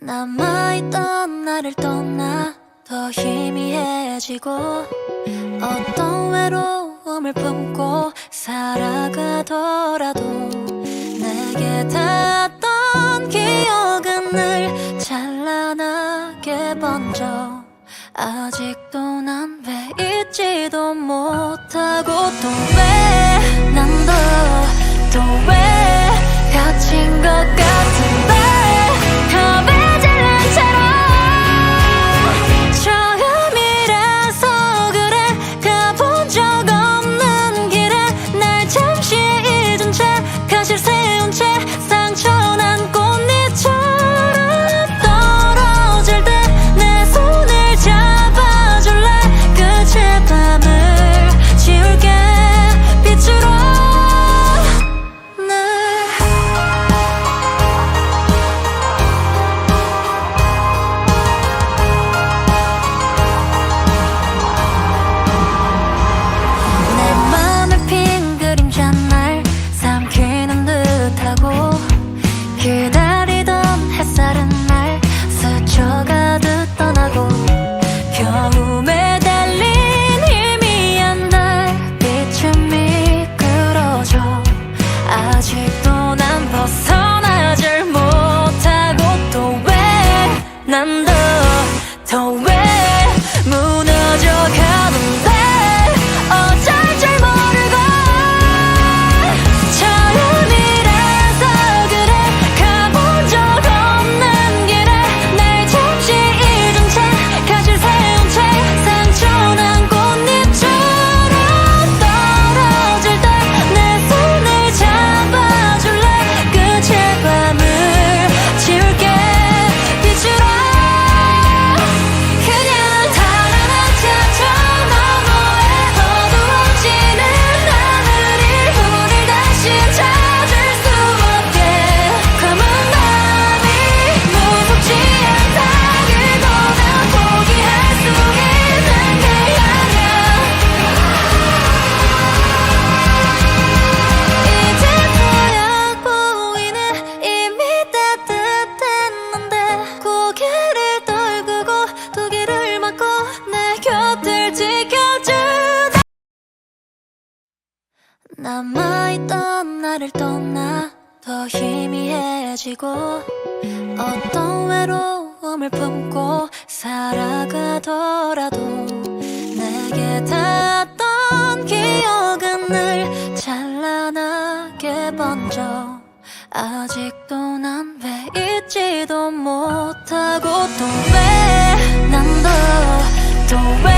남아있던 나를 떠나 더 희미해지고 어떤 외로움을 품고 살아가더라도 내게 닿았던 기억은 늘 찬란하게 번져 아직도 난 왜 잊지도 못하고 또 왜 난 또 왜 갇힌 것 같은데 겁에 질린 채로 처음이라서 그래 가본 적 없는 길에 날 잠시 잊은 채 가실 세운 채 상처난 꽃잎처럼 떨어질 때 내 손을 잡아줄래 끝의 밤을 지울게 빛으로 기다리던 햇살은 날 스쳐가듯 떠나고 겨우 매달린 희미한 달빛은 미끄러져 아직도 난 벗어나질 못하고 또 왜 난 더 왜 무너져 가는데 어쩔 줄 모르고 남아있던 나를 떠나 더 희미해지고 어떤 외로움을 품고 살아가더라도 내게 닿았던 기억은 늘 찬란하게 번져 아직도 난 왜 잊지도 못하고 또 왜 난 또 왜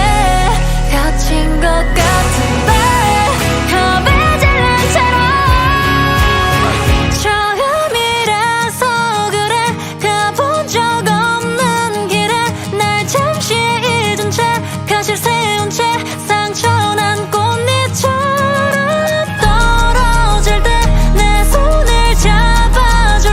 갇힌 것 같은데 겁에 질린 채로 처음이라서 그래 가본 적 없는 길에 날 잠시 잊은 채 가실 세운 채 상처난 꽃잎처럼 떨어질 때 내 손을 잡아줘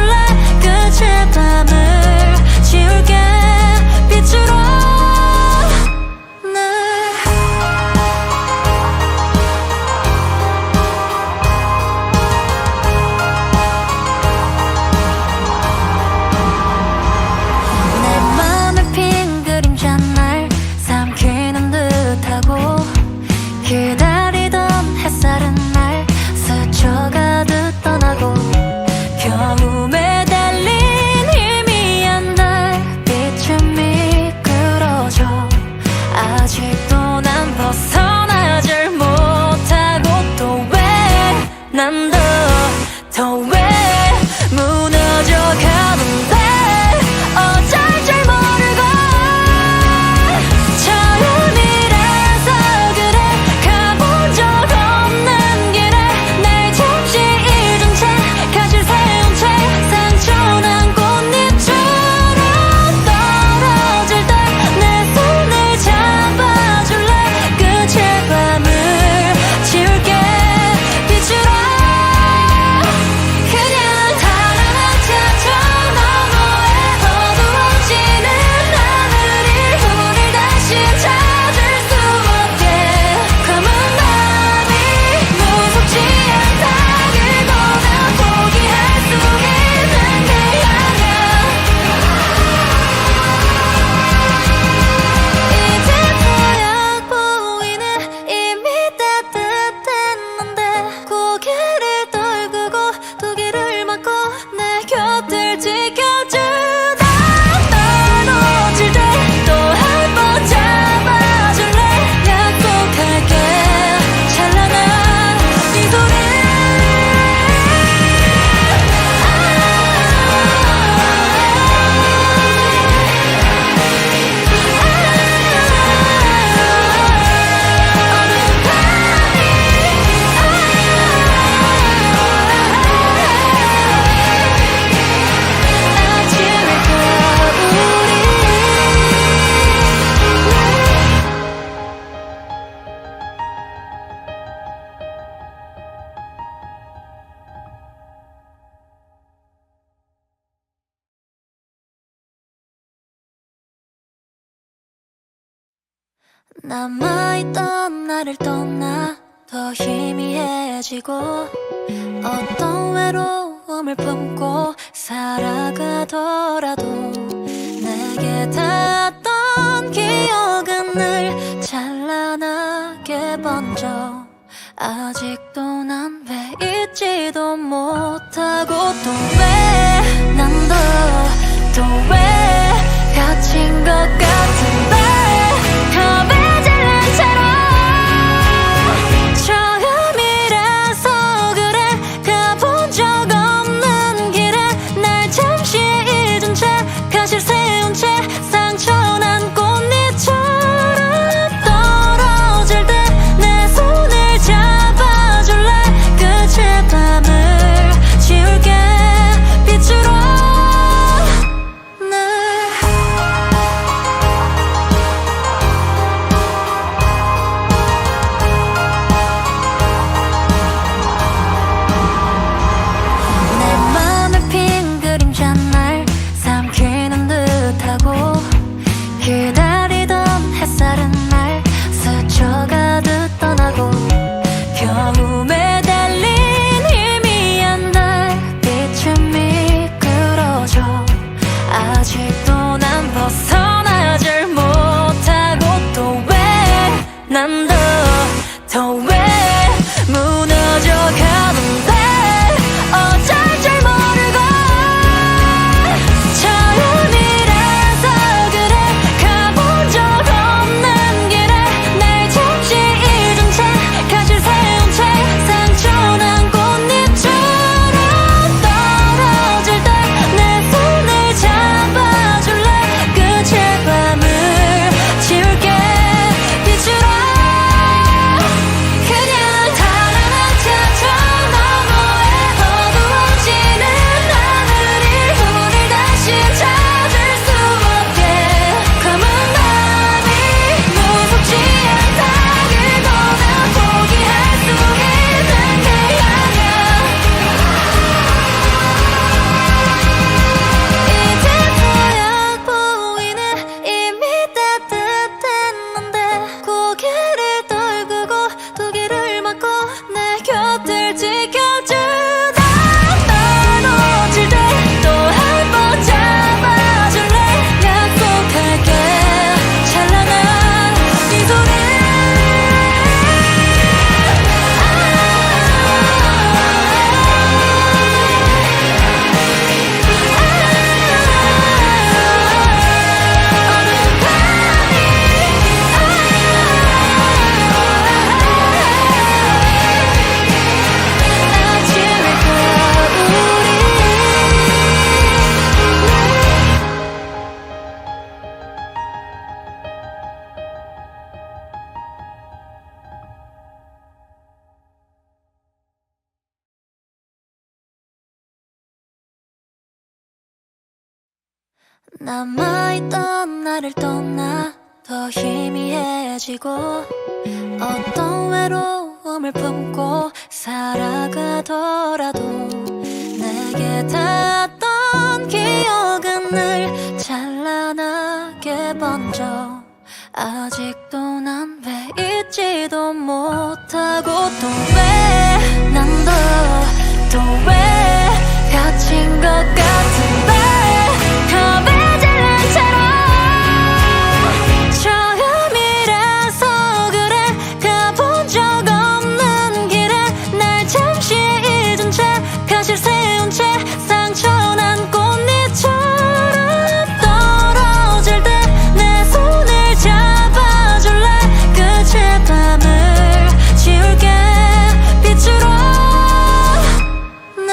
남아있던 나를 떠나 더 희미해지고 어떤 외로움을 품고 살아가더라도 내게 닿았던 기억은 늘 찬란하게 번져 아직도 난 왜 잊지도 못하고 또 왜 난 또 왜 갇힌 것 같은데 겁에 질린 채로 처음이라서 그래 가본 적 없는 길에 날 잠시 잊은 채 가실 세운 채 상처난 꽃잎처럼 떨어질 때 내 손을 잡아줄래 끝의 밤을 지울게 빛으로 기다리던 햇살은 날 스쳐가듯 떠나고 겨움에 달린 희미한 달빛은 미끄러져 아직도 난 벗어나질 못하고 또 왜 난 더 왜 무너져 가는데 어쩔 줄 모르고 처음이라서 그래 가본 적 없는 길에 날 잠시 잊은 채 가실 세운 채 상처난 꽃잎처럼 떨어질 때 내 손을 잡아줄래 끝의 밤을 지울게 빛으로 그냥 달아나 저 너머에 어두워지는 하늘이 우릴 다시 찾을 수 없게 검은 밤이 무섭지 않다기보다 포기할 수 있는 게 아니야 이제 보여 보이네 이미 따뜻했는데 고개를 떨구고 두 귀를 막고 내 곁을 지켜주다 널 놓칠 때 또 한 번 잡아줄래 약속할게 찬란한 미소를 어두운 밤이 날 지울 거야 우리 남아있던 나를 떠나 더 희미해지고 어떤 외로움을 품고 살아가더라도 내게 닿았던 기억은 늘 찬란하게 번져 아직도 난 왜 잊지도 못하고 또 왜 난 또 왜 갇힌 것 같은데 겁에 질린 채로 처음이라서 그래 가본 적 없는 길에 날 잠시 잊은 채 가실 세운 채 상처난 꽃잎처럼 떨어질 때 내 손을 잡아줄래 끝의 밤을 지울게 빛으로 날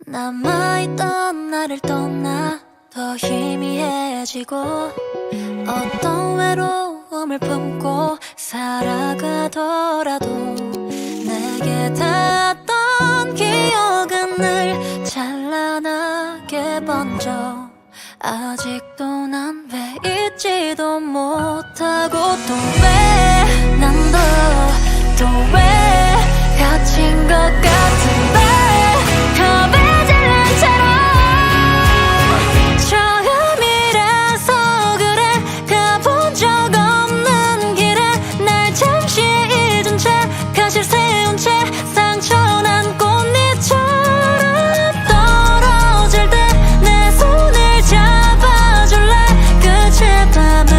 남아있던 나를 떠나 더 희미해지고 어떤 외로움을 품고 살아가더라도 내게 닿았던 기억은 늘 찬란하게 번져 아직도 난 왜 잊지도 못하고 또 왜 난 또 왜 갇힌 것 같은데 겁에 질린 채로 처음이라서 그래 가본 적 없는 길에 날 잠시 잊은 채 가실 세운 채 상처난 꽃잎처럼 떨어질 때 내 손을 잡아줄래 끝의 밤을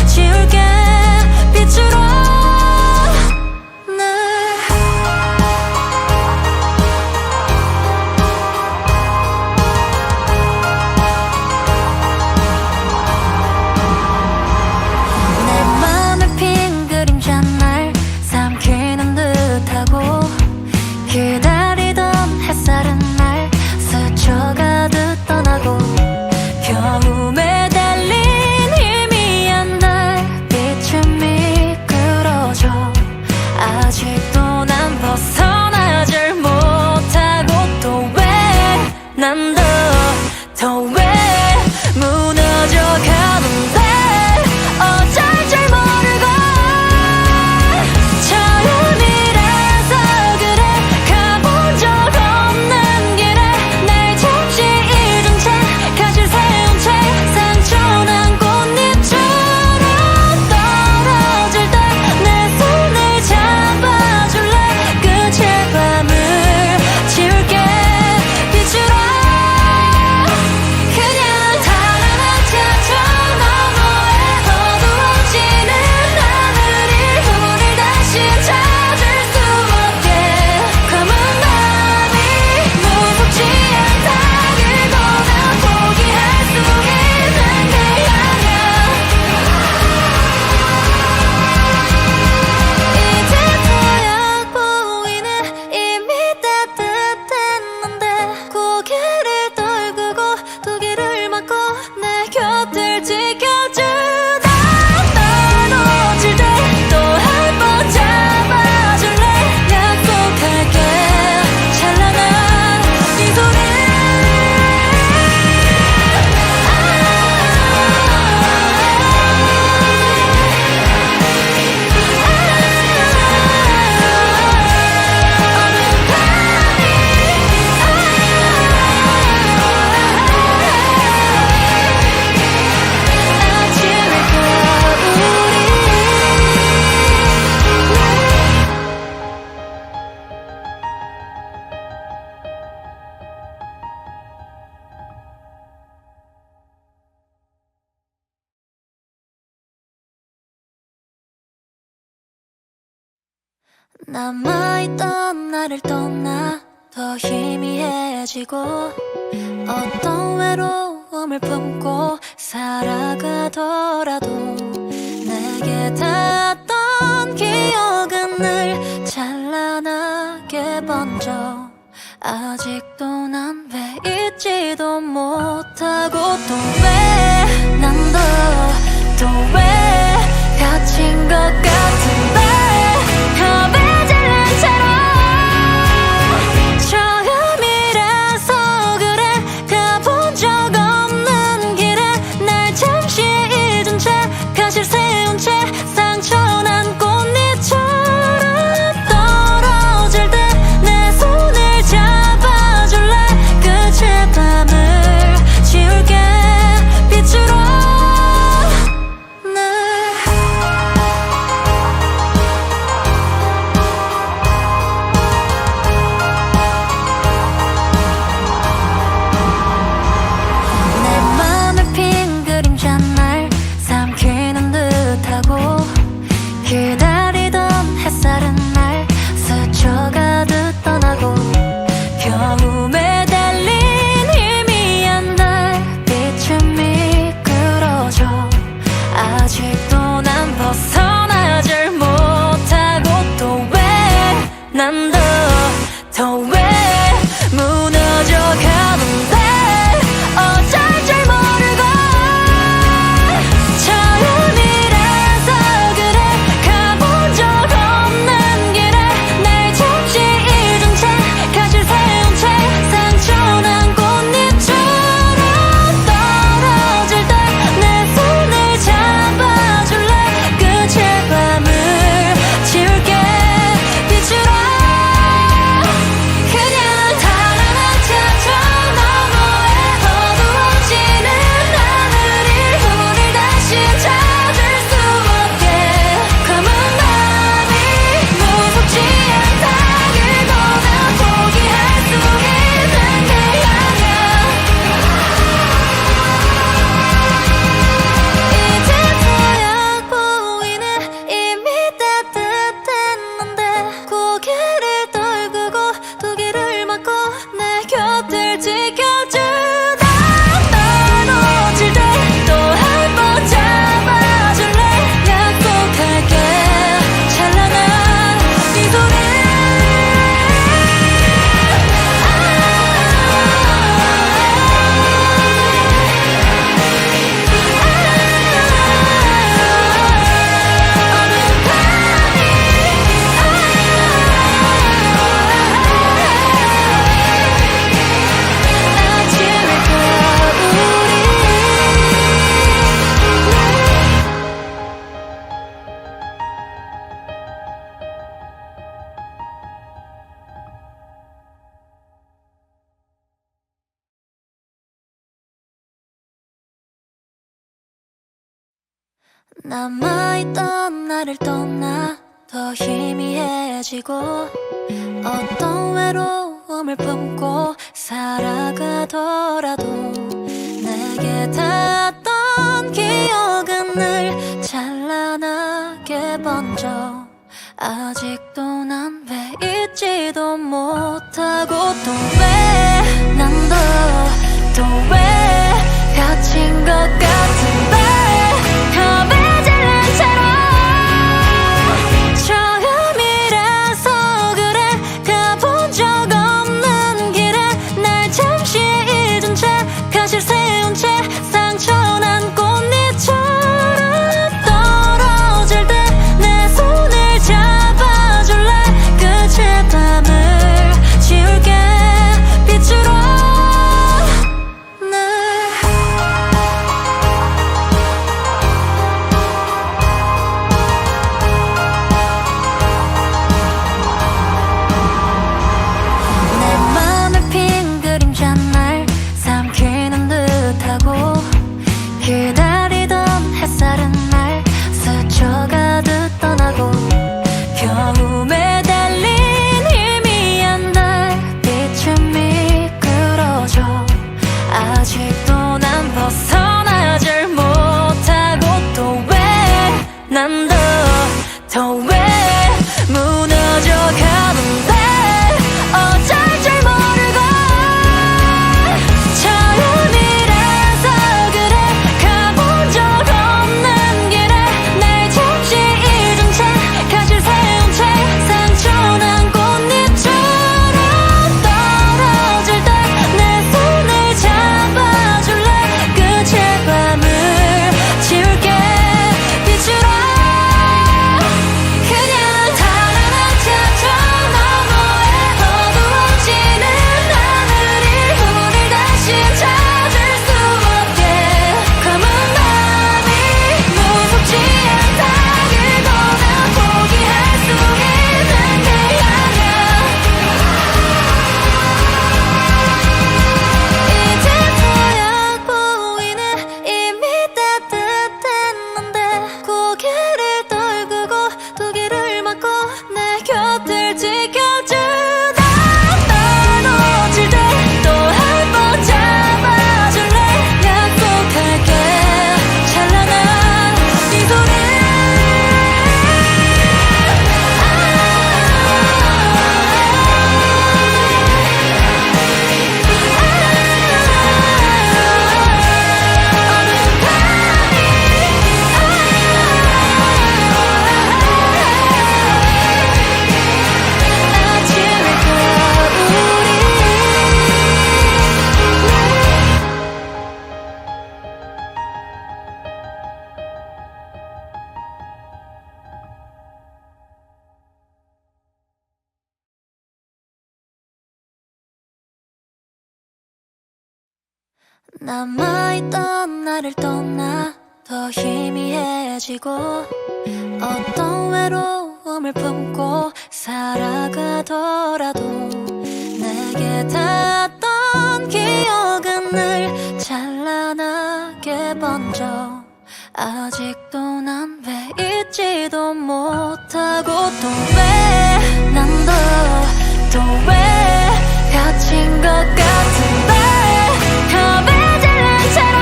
지울게 빛으로 기다리던 햇살은 날 스쳐가듯 떠나고 겨움에 달린 희미한 달빛은 미끄러져 아직도 난 벗어나질 못하고 또 왜 난 더 왜 무너져 가는데 어쩔 줄 모르고 처음이라서 그래 가본 적 없는 길에 날 잠시 잊은 채 가실 세운 채 상처난 꽃잎처럼 떨어질 때 내 손을 잡아줄래 끝의 밤을 지울게 빛으로 그냥 달아나자죠 너머에 어두워지는 하늘이 우릴 다시 찾을 수 없게 검은 밤이 무섭지 않다기보다 포기할 수 있는 게 아냐 이제 더약 보이네 이미 따뜻했는데 고개를 떨구고 두 귀를 막고 내 곁을 지켜주다 떨어질 때 또 한 번 잡아줄래 약속할게 찬란한 네 손을 남아있던 나를 떠나 더 희미해지고 어떤 외로움을 품고 살아가더라도 내게 닿았던 기억은 늘 찬란하게 번져 아직도 난 왜 잊지도 못하고 또 왜 난 또 왜 갇힌 것 같은데 겁에 질린 채로 처음이라서 그래 가본 적 없는 길에 날 잠시 잊은 채 가실 세운 채 상처난 꽃잎처럼 떨어질 때 내 손을 잡아줄래 끝의 밤을 지울게 남아있던 나를 떠나 더 희미해지고 어떤 외로움을 품고 살아가더라도 내게 닿았던 기억은 늘 찬란하게 번져 아직도 난 왜 잊지도 못하고 또 왜 난 또 왜 갇힌 것 같은데 겁에 질린 채로 처음이라서 그래 가본 적 없는 길에 날 잠시 잊은 채 가실 세운 채 상처난 꽃잎처럼 떨어질 때 내 손을 잡아줄래 끝의 밤을 지울게 빛으로 내 맘을 핀 그림자 날 삼키는 듯하고 기다리던 햇살은 날 스쳐가듯 떠나고 겨움에 달린 희미한 달빛은 미끄러져 아직도 난 벗어나질 못하고 또 왜 난 더 왜 무너져 가는데 어쩔 줄 모르고 처음이라서 그래 가본 적 없는 길에 날 잠시 잊은 채 가실 세운 채 상처난 꽃잎처럼 떨어질 때 내 손을 잡아줄래 끝의 밤을 지울게 빛으로 그냥 달아난 저 너머에 어두워지는 하늘이 우릴 다시 찾을 수 없게 검은 밤이 무섭지 않다기보다 포기할 수 있는 게 아니야 이제 보여 보이네 이미 따뜻했는데 고개를 떨구고 두 귀를 막고 내 곁을 지켜주다 떨어질 때 또 한 번 잡아줄래 약속할게 찬란한 미소를 남아있던 나를 떠나 더 희미해지고 어떤 외로움을 품고 살아가더라도 내게 닿았던 기억은 늘 찬란하게 번져 아직도 난 왜 잊지도 못하고 또 왜 난 또 왜 갇힌 것 같은데 겁에 질린 채로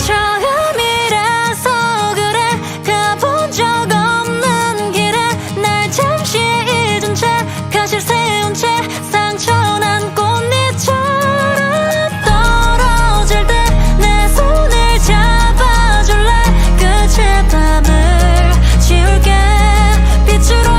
처음이라서 그래 가본 적 없는 길에 날 잠시 잊은 채 가실 세운 채 상처난 꽃잎처럼 떨어질 때 내 손을 잡아줄래 끝의 밤을 지울게 빛으로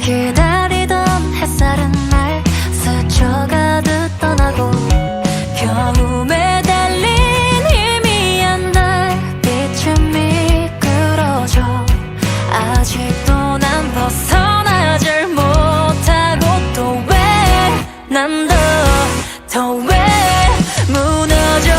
기다리던 햇살은 날 스쳐가듯 떠나고 겨움에 달린 희미한 달빛은 미끄러져 아직도 난 벗어나질 못하고 또 왜 난 더 왜 무너져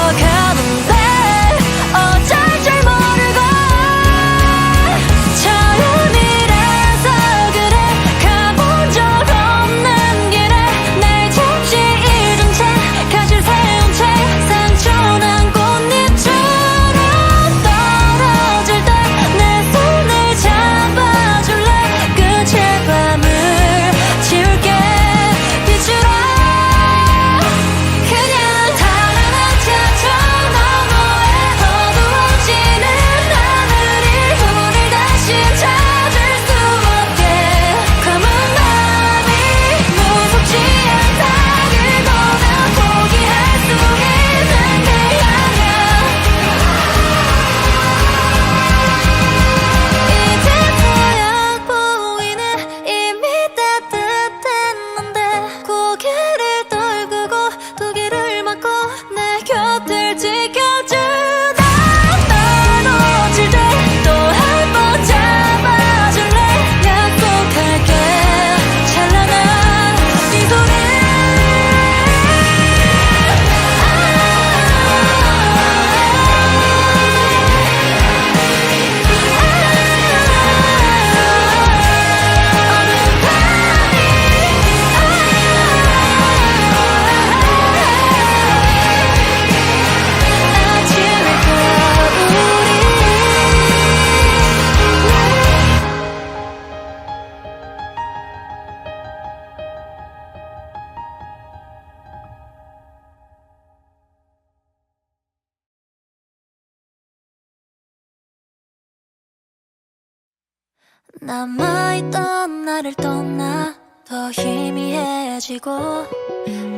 남아있던 나를 떠나 더 희미해지고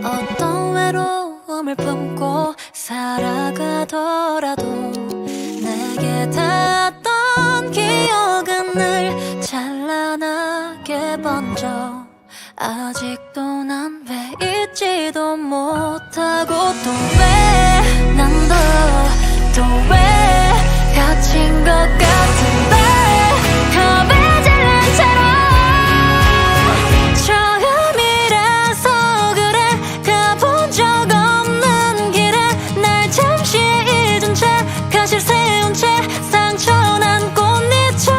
어떤 외로움을 품고 살아가더라도 내게 닿았던 기억은 늘 찬란하게 번져 아직도 난 왜 잊지도 못하고 또 왜 난 또 왜 갇힌 것 같은데 겁에 질린 채로 처음이라서 그래 가본 적 없는 길에 날 잠시 잊은 채 가실 세운 채 상처난 꽃잎처럼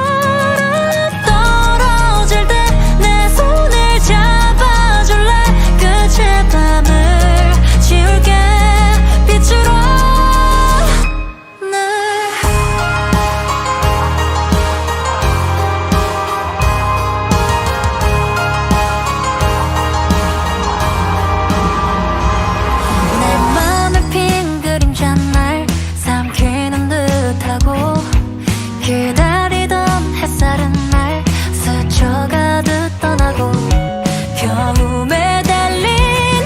떨어질 때 내 손을 잡아줄래 끝의 밤을 지울게 빛으로 기다리던 햇살은 날 스쳐가듯 떠나고 겨움에 달린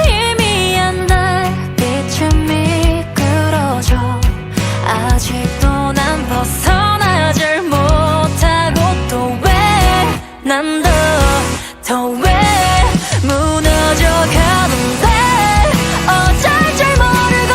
희미한 달빛은 미끄러져 아직도 난 벗어나질 못하고 또 왜 난 더 왜 무너져 가는데 어쩔 줄 모르고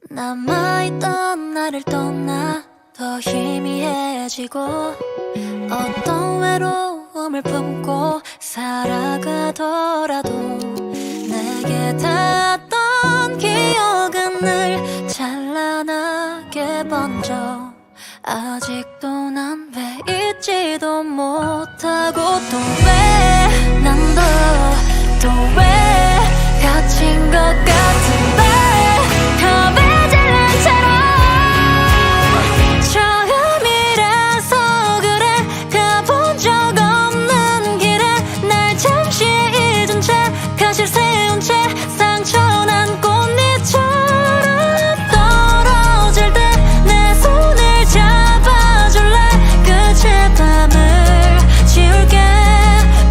남아있던 나를 떠나 더 희미해지고 어떤 외로움을 품고 살아가더라도 내게 닿았던 기억은 늘 찬란하게 번져 아직도 난 왜 잊지도 못하고 또 왜 난 또 왜 갇힌 것 같은데 겁에 질린 채로 처음이라서 그래 가본 적 없는 길에 날 잠시 잊은 채 가실 세운 채 상처난 꽃잎처럼 떨어질 때 내 손을 잡아줄래 끝의 밤을 지울게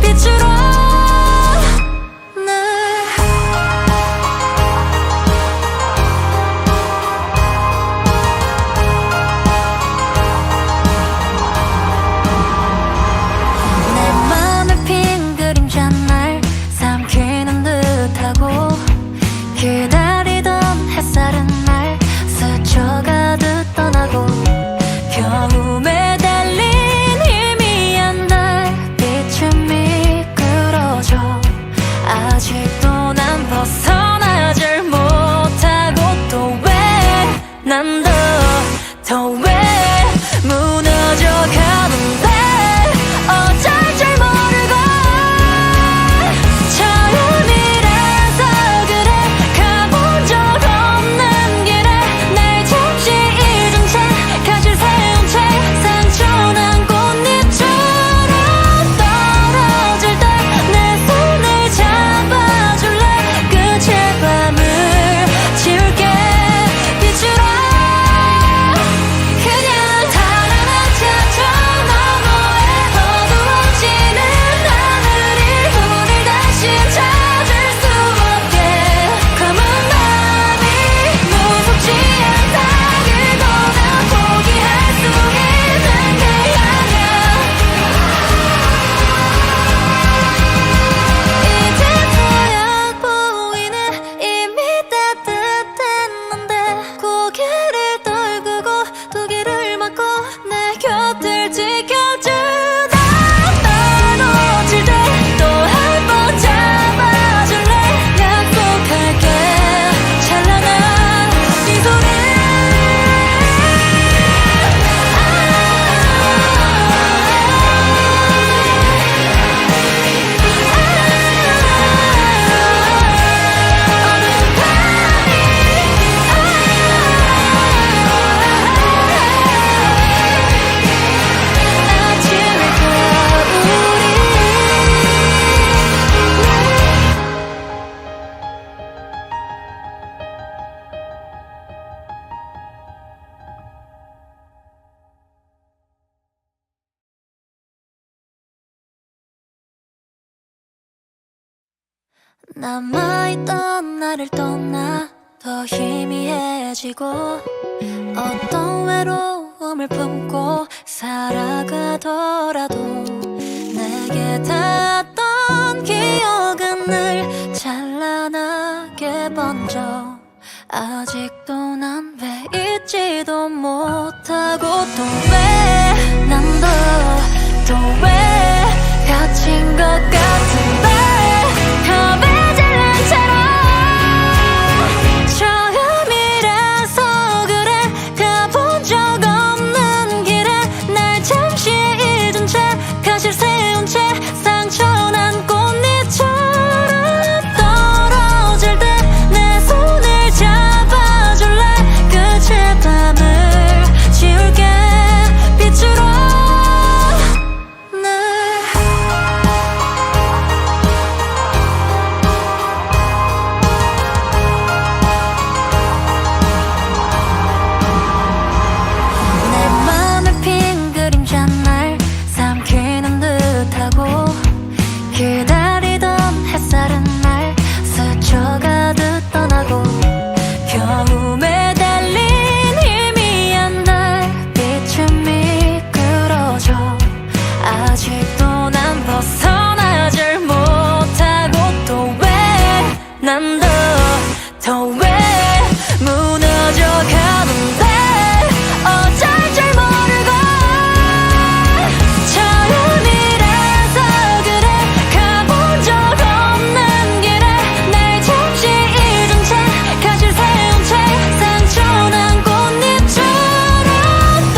빛으로 기다리던 햇살은 날 스쳐가듯 떠나고 겨움에 달린 희미한 달빛은 미끄러져 아직도 난 벗어나질 못하고 또 왜 난 더 왜 무너져 남아있던 나를 떠나 더 희미해지고 어떤 외로움을 품고 살아가더라도 내게 닿았던 기억은 늘 찬란하게 번져 아직도 난 왜 잊지도 못하고 또 왜 난 또 왜 갇힌 것 같은데 겁에 질린 채로 처음이라서 그래 가본 적 없는 길에 날 잠시 잊은 채 가실 세운 채 상처난 꽃잎처럼 떨어질 때 내 손을 잡아줄래 끝의 밤을 지울게 빛으로 내 맘을 핀 그림자 날 삼키는 듯하고 기다리던 햇살은 날 스쳐가듯 떠나고 겨움에 달린 희미한 달빛은 미끄러져 아직도 난 벗어나질 못하고 또 왜 난 더 왜 무너져 가는데 어쩔 줄 모르고 처음이라서 그래 가본 적 없는 길에 날 잠시 잊은 채 가실 세운 채 상처난 꽃잎처럼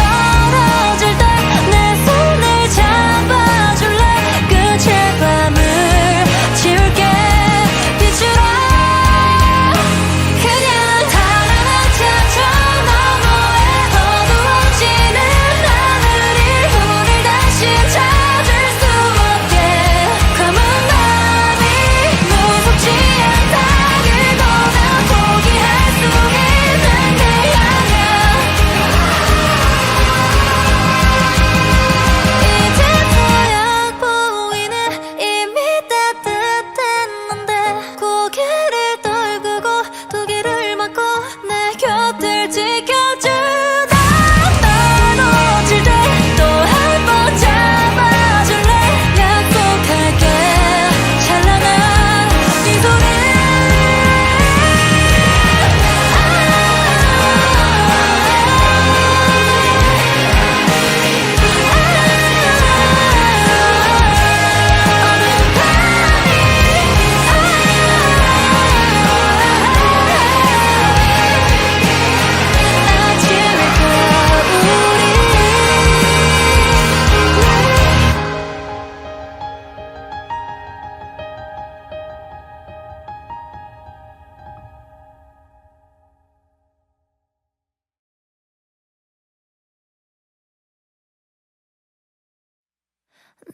떨어질 때 내 손을 잡아줄래 끝의 밤을 지울게 빛으로 그냥 달아나자 저 너머에 어두워지는 하늘이 우릴 다시 찾을 수 없게 검은 밤이 무섭지 않다기보다 포기할 수 있는 게 아냐 이제 보여 보이네 이미 따뜻했는데 고개를 떨구고 두 귀를 막고 내 곁을 지켜주다 떨어질 때 또 한 번 잡아줄래 약속할게 찬란한 네 손을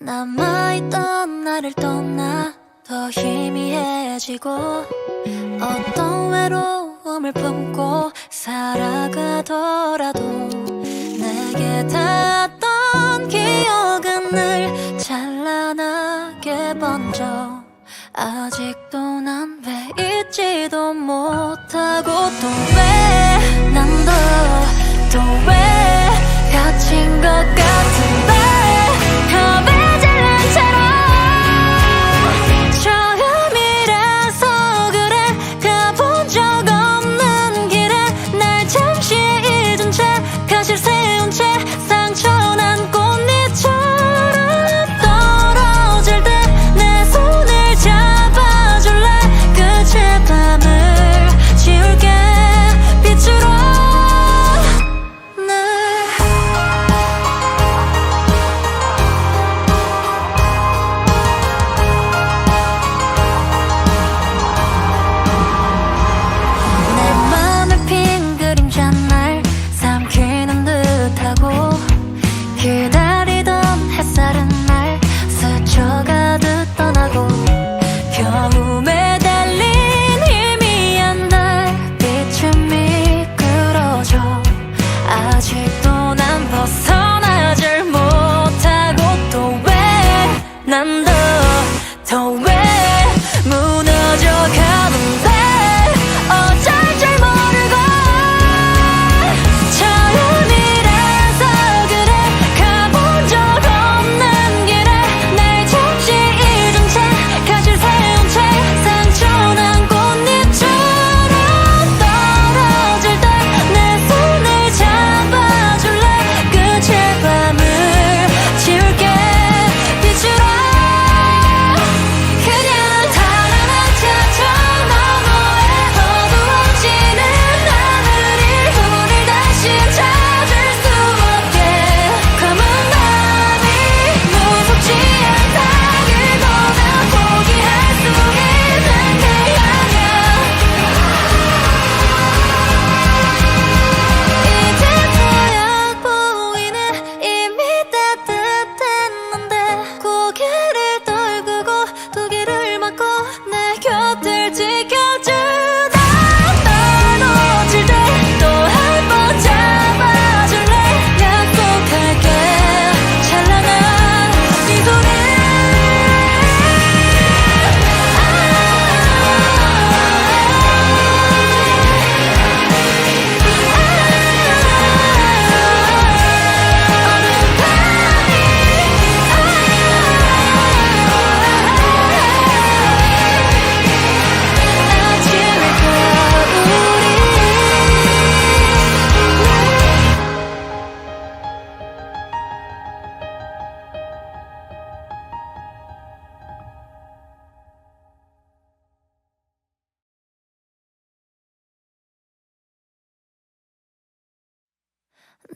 남아있던 나를 떠나 더 희미해지고 어떤 외로움을 품고 살아가더라도 내게 닿았던 기억은 늘 찬란하게 번져 아직도 난 왜 잊지도 못하고 또 왜 난 또 왜 갇힌 것 같은데 겁에 질린 채로 처음이라서 그래 가본 적 없는 길에 날 잠시 잊은 채 가실 세운 채 상처난 꽃잎처럼 떨어질 때 내 손을 잡아줄래 끝의 밤을 지울게 빛으로 날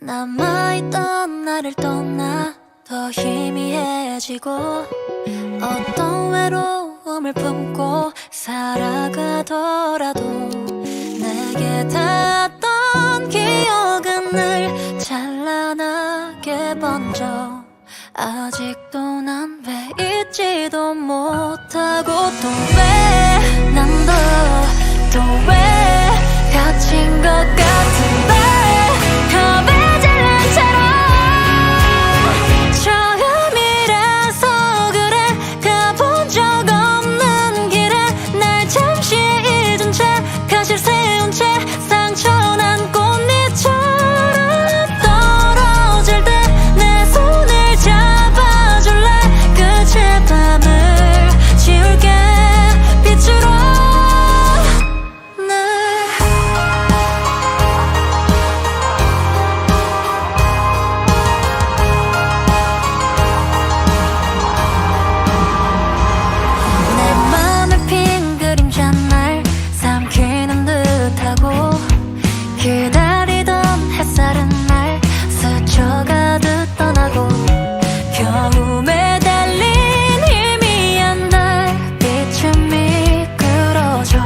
남아있던 나를 떠나 더 희미해지고 어떤 외로움을 품고 살아가더라도 내게 닿았던 기억은 늘 찬란하게 번져 아직도 난 왜 잊지도 못하고 또 왜 난 또 왜 갇힌 것 같은데 겁에 질린 채로 처음이라서 그래 가본 적 없는 길에 날 잠시 잊은 채 가실 세운 채 상처난 꽃잎처럼 떨어질 때 내 손을 잡아줄래 끝의 밤을 지울게 빛으로 기다리던 햇살은 날 스쳐가듯 떠나고 겨우 매달린 희미한 달빛은 미끄러져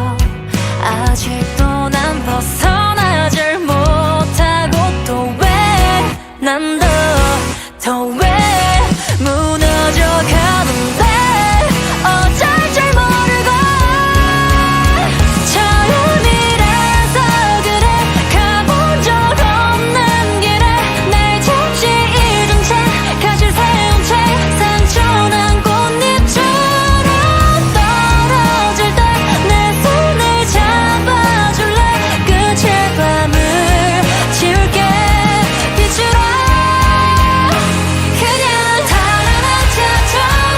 아직도 난 벗어나질 못하고 또 왜 난 더 왜 무너져 가는데 어쩔 줄 모르고 처음이라서 그래 가본 적 없는 길에 날 잠시 잊은 채 가실 세운 채 상처난 꽃잎처럼 떨어질 때 내 손을 잡아줄래 끝의 밤을 지울게 빛으로 그냥 달아나자 저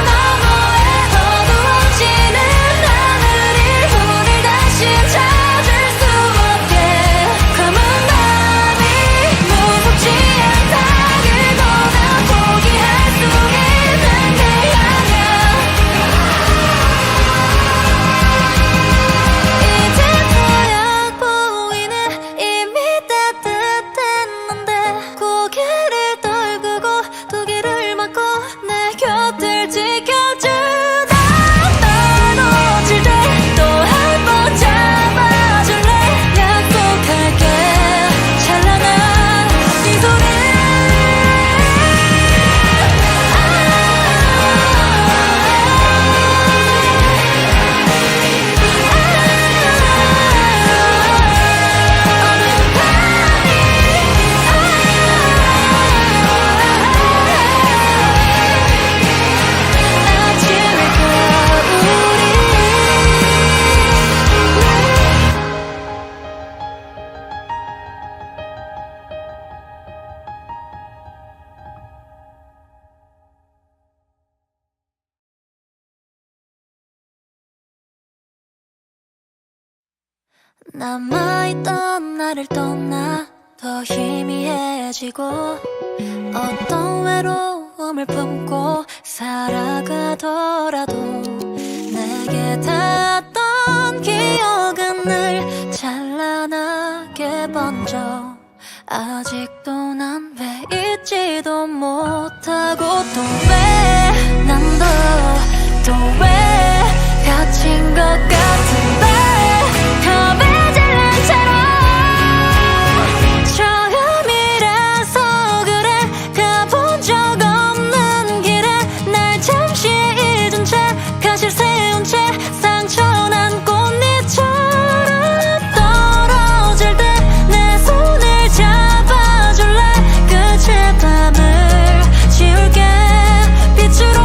너머에 어두워지는 하늘이 우릴 다시 찾을 수 없게 검은 밤이 무섭지 않다기보다 포기할 수 있는 게 아니야 이제 보여 보이네 이미 따뜻했는데 고개를 떨구고 두 귀를 막고 내 곁을 지켜주다 떨어질 때 또 한 번 잡아줄래 약속할게 찬란한 미소를 남아있던 나를 떠나 더 희미해지고 어떤 외로움을 품고 살아가더라도 내게 닿았던 기억은 늘 찬란하게 번져 아직도 난 왜 잊지도 못하고 또 왜 난 또 왜 갇힌 것 같은데 겁에 질린 채로 처음이라서 그래 가본 적 없는 길에 날 잠시 잊은 채 가실 세운 채 상처난 꽃잎처럼 떨어질 때 내 손을 잡아줄래 끝의 밤을 지울게 빛으로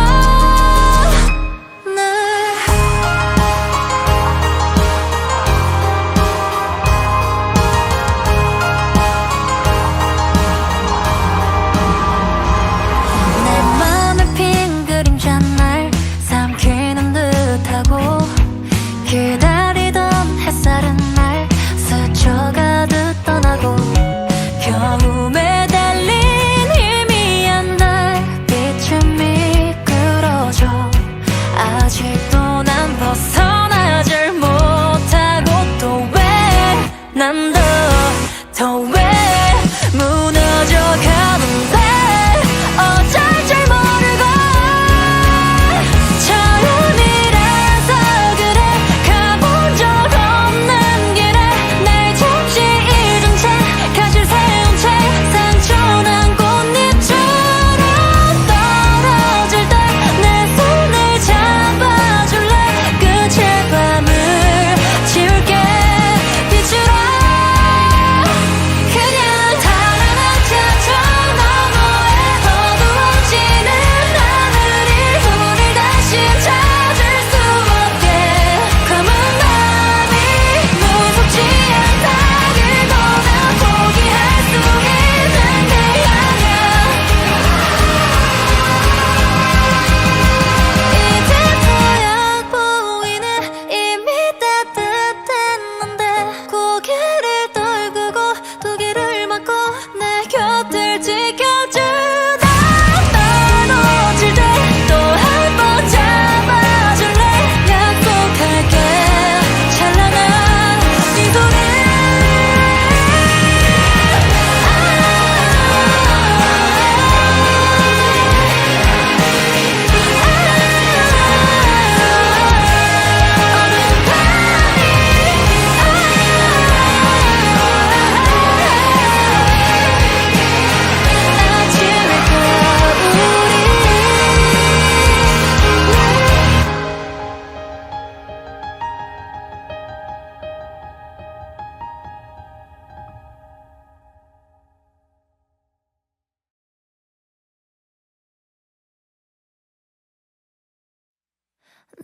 날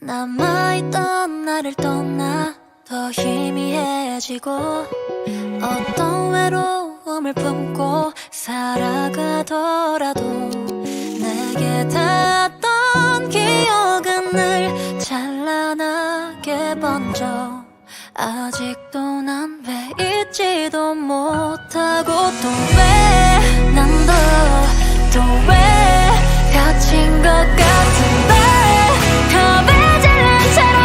남아있던 나를 떠나 더 희미해지고 어떤 외로움을 품고 살아가더라도 내게 닿았던 기억은 늘 찬란하게 번져 아직도 난 왜 잊지도 못하고 또 왜 난 또 왜 갇힌 것 같은데 겁에 질린 채로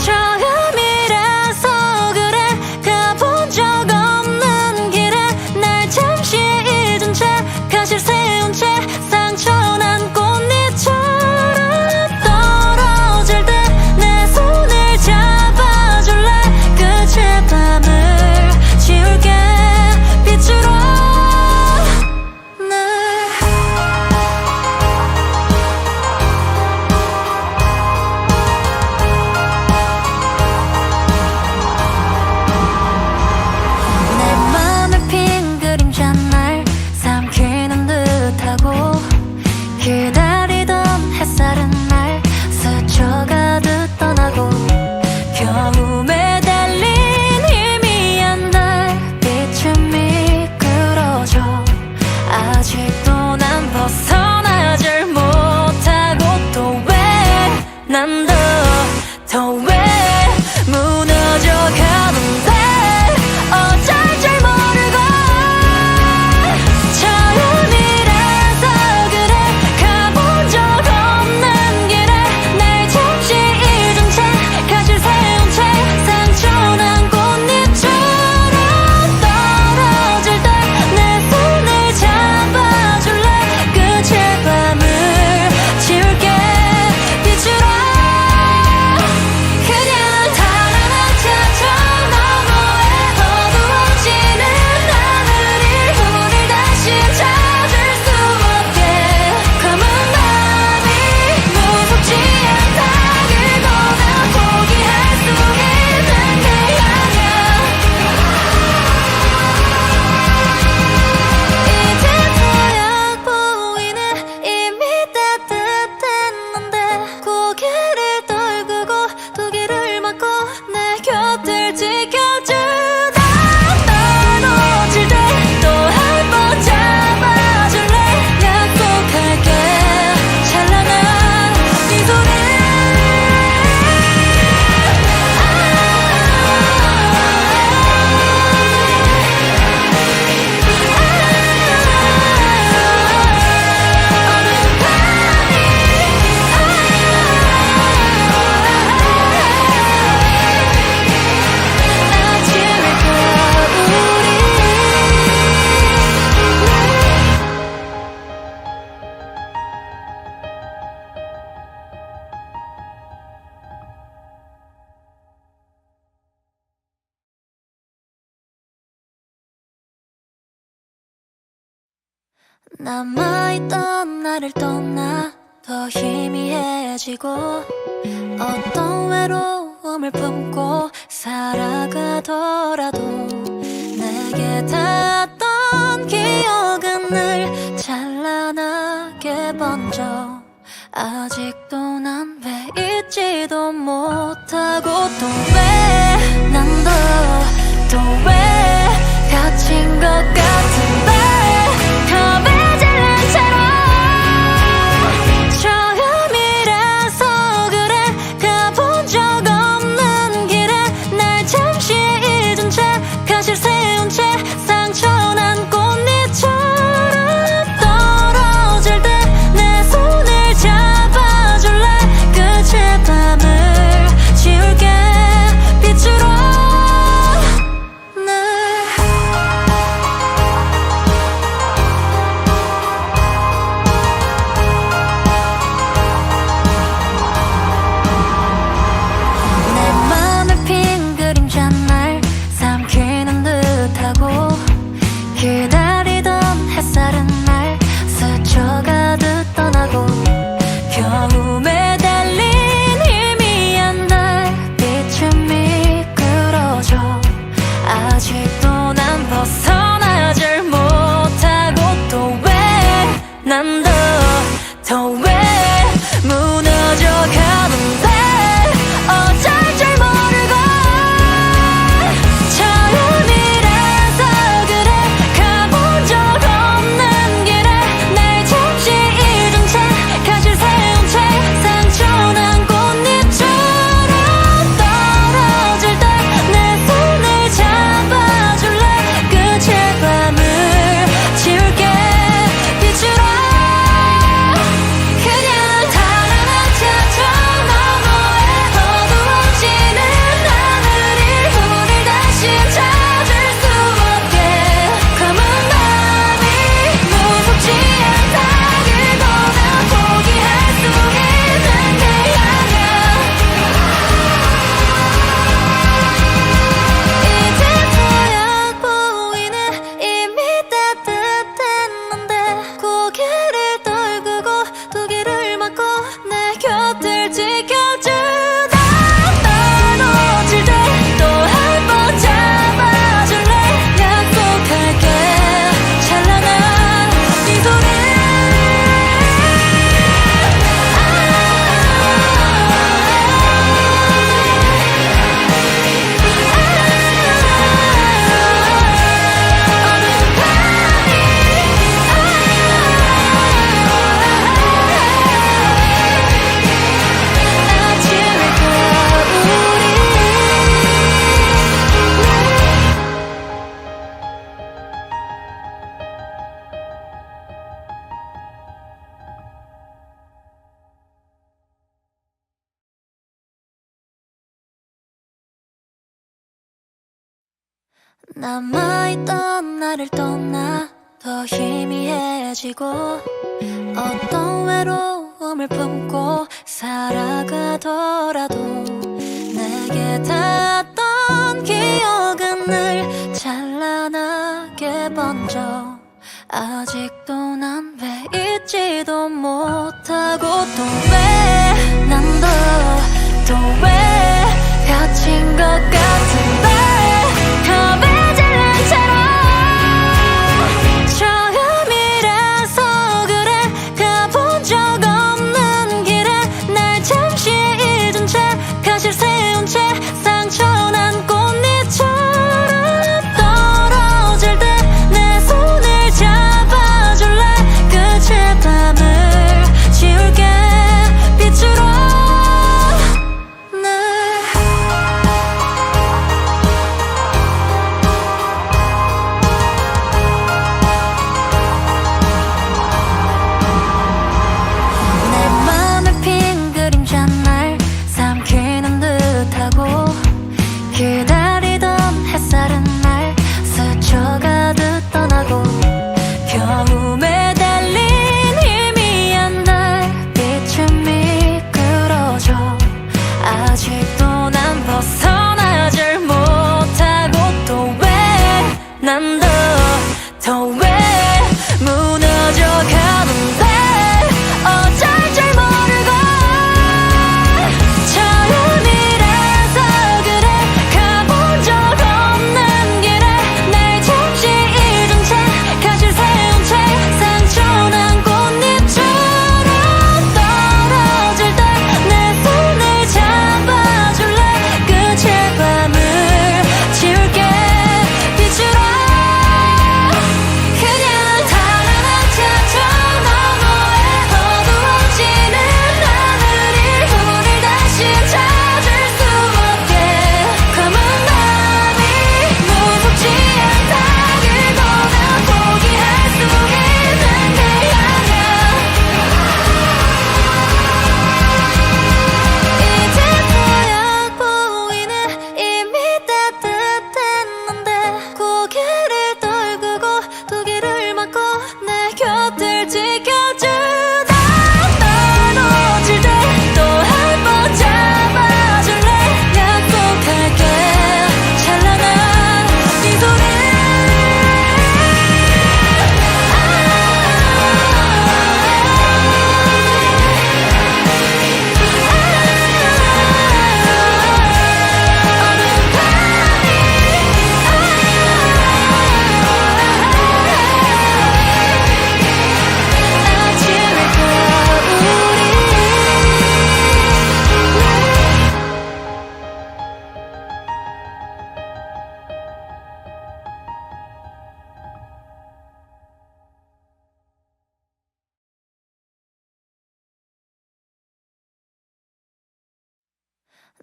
처음이라서 그래 가본 적 없는 길에 날 잠시 잊은 채 가실 세운 채 상처난 꽃잎처럼 떨어질 때 내 손을 잡아줄래 끝의 밤을 지울게 빛으로 기다리던 햇살은 날 스쳐가듯 떠나고 겨우 매달린 희미한 달빛은 미끄러져 아직도 난 벗어나질 못하고 또 왜 난 더 왜 무너져 가는데 어쩔 줄 모르고 처음이라서 그래 가본 적 없는 길에 날 잠시 잊은 채 가실 세운 채 상처난 꽃잎처럼 떨어질 때 내 손을 잡아줄래 끝의 밤을 지울게 빛으로 그냥 달아나 저 너머에 어두워지는 하늘이 우릴 다시 찾을 수 없게 검은 밤이 무섭지 않다 그거나 포기할 수 있는 게 아니야 이제 보여 보이네 이미 따뜻했는데 고개를 떨구고 두 귀를 막고 내 곁을 지켜주다 널 놓칠 때 또 한 번 잡아줄래 약속할게 찬란한 미소를 어두운 밤이 아침일 거야 우리 남아있던 나를 떠나 더 희미해지고 어떤 외로움을 품고 살아가더라도 내게 닿았던 기억은 늘 찬란하게 번져 아직도 난 왜 잊지도 못하고 또 왜 난 또 왜 갇힌 것 같은데 겁에 질린 채로 처음이라서 그래 가본 적 없는 길에 날 잠시 잊은 채 가실 세운 채 상처난 꽃잎처럼 떨어질 때 내 손을 잡아줄래 끝의 밤을 지울게 남아있던 나를 떠나 더 희미해지고 어떤 외로움을 품고 살아가더라도 내게 닿았던 기억은 늘 찬란하게 번져 아직도 난 왜 잊지도 못하고 또 왜 난 또 왜 갇힌 것 같은데 겁에 질린 채로 처음이라서 그래 가본 적 없는 길에 날 잠시 잊은 채 가실 세운 채 상처난 꽃잎처럼 떨어질 때 내 손을 잡아줄래 끝의 밤을 지울게 빛으로 기다리던 햇살은 날 스쳐가듯 떠나고 겨움에 달린 희미한 달빛은 미끄러져 아직도 난 벗어나질 못하고 또 왜 난 더 왜 무너져 가는데 어쩔 줄 모르고 처음이라서 그래 가본 적 없는 길에 날 잠시 잊은 채 가실 세운 채 상처난 꽃잎처럼 떨어질 때 내 손을 잡아줄래 끝의 밤을 지울게 빛으로 그냥 달아나 저 너머에 어두워지는 하늘이 우릴 다시 찾을 수 없게 검은 밤이 무섭지 않다기보다 포기할 수 있는 게 아냐 이제 보여 보이네 이미 따뜻했는데 고개를 떨구고 두 귀를 막고 내 곁을 지켜주다 떨어질 때 또 한 번 잡아줄래 약속할게 찬란한 이 소리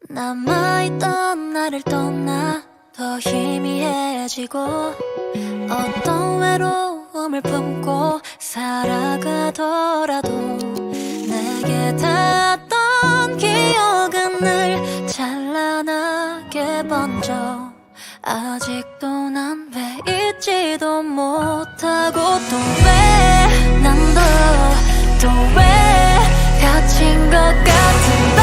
남아있던 나를 떠나 더 희미해지고 어떤 외로움을 품고 살아가더라도 내게 닿았던 기억은 늘 찬란하게 번져 아직도 난 왜 잊지도 못하고 또 왜 난 또 왜 갇힌 것 같은데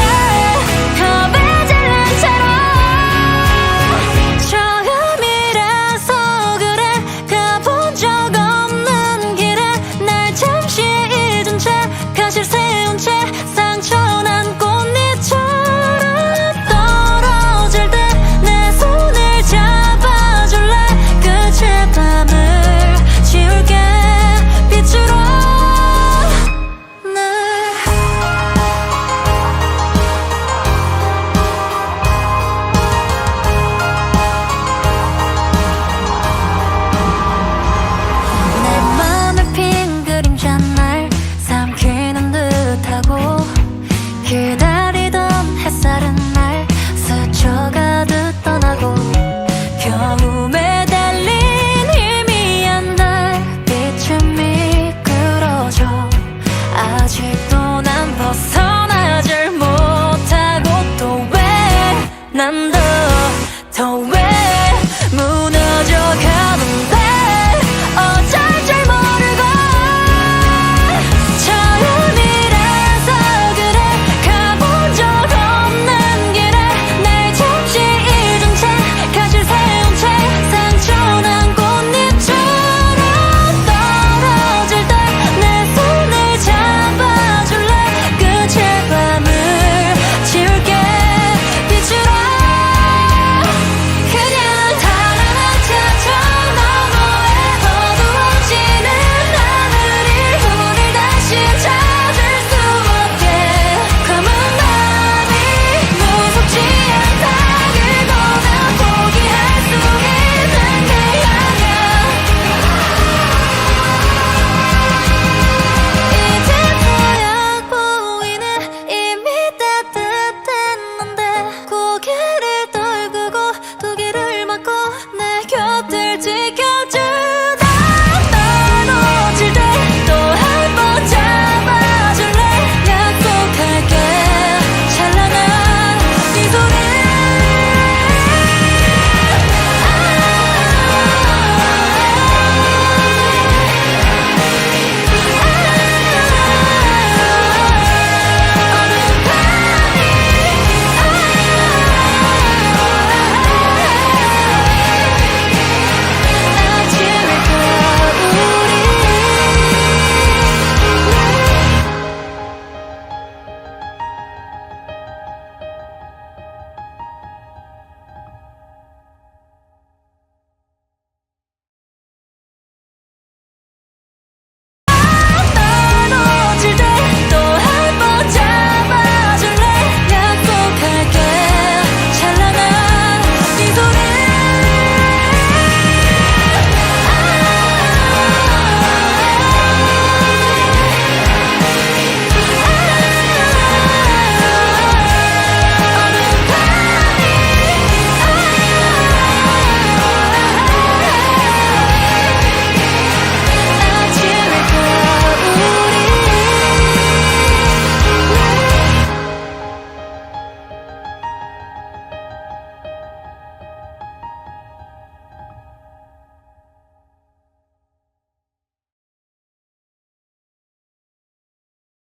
겁에 질린 채로 처음이라서 그래 가본 적 없는 길에 날 잠시 잊은 채 가실 세운 채 상처난 꽃잎처럼 떨어질 때 내 손을 잡아줄래 끝의 밤을 지울게 빛으로 기다리던 햇살은 날 스쳐가듯 떠나고 겨움에 달린 희미한 달빛은 미끄러져 아직도 난 벗어나질 못하고 또 왜 난 더 왜 무너 퍼져가는